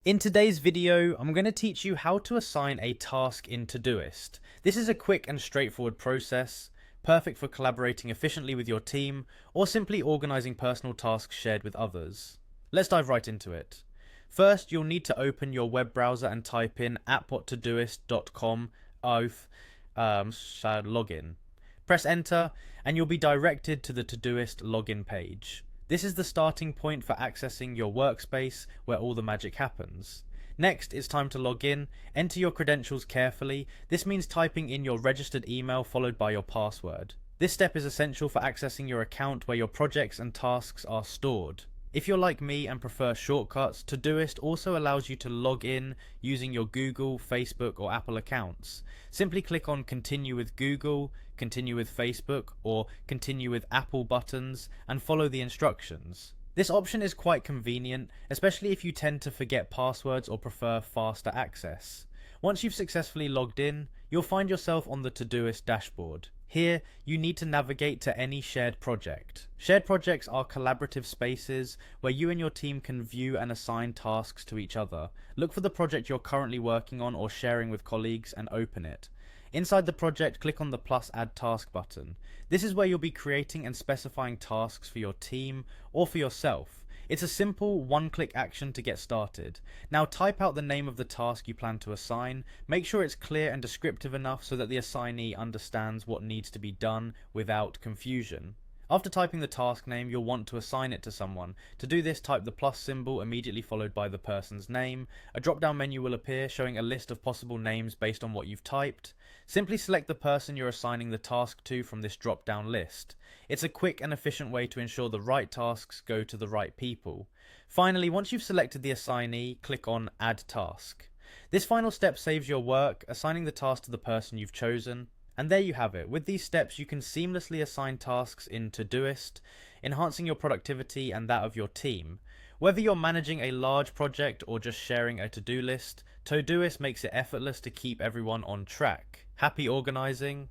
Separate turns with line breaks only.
In today's video, I'm going to teach you how to assign a task in Todoist. This is a quick and straightforward process, perfect for collaborating efficiently with your team, or simply organizing personal tasks shared with others. Let's dive right into it. First, you'll need to open your web browser and type in app.todoist.com login. Press enter, and you'll be directed to the Todoist login page. This is the starting point for accessing your workspace where all the magic happens. Next, it's time to log in. Enter your credentials carefully. This means typing in your registered email followed by your password. This step is essential for accessing your account where your projects and tasks are stored. If you're like me and prefer shortcuts, Todoist also allows you to log in using your Google, Facebook, or Apple accounts. Simply click on Continue with Google, Continue with Facebook, or Continue with Apple buttons and follow the instructions. This option is quite convenient, especially if you tend to forget passwords or prefer faster access. Once you've successfully logged in, you'll find yourself on the Todoist dashboard. Here, you need to navigate to any shared project. Shared projects are collaborative spaces where you and your team can view and assign tasks to each other. Look for the project you're currently working on or sharing with colleagues and open it. Inside the project, click on the plus add task button. This is where you'll be creating and specifying tasks for your team or for yourself. It's a simple one-click action to get started. Now type out the name of the task you plan to assign. Make sure it's clear and descriptive enough so that the assignee understands what needs to be done without confusion. After typing the task name, you'll want to assign it to someone. To do this, type the plus symbol immediately followed by the person's name. A drop-down menu will appear showing a list of possible names based on what you've typed. Simply select the person you're assigning the task to from this drop-down list. It's a quick and efficient way to ensure the right tasks go to the right people. Finally, once you've selected the assignee, click on Add Task. This final step saves your work, assigning the task to the person you've chosen. And there you have it. With these steps, you can seamlessly assign tasks in Todoist, enhancing your productivity and that of your team. Whether you're managing a large project or just sharing a to-do list, Todoist makes it effortless to keep everyone on track. Happy organizing!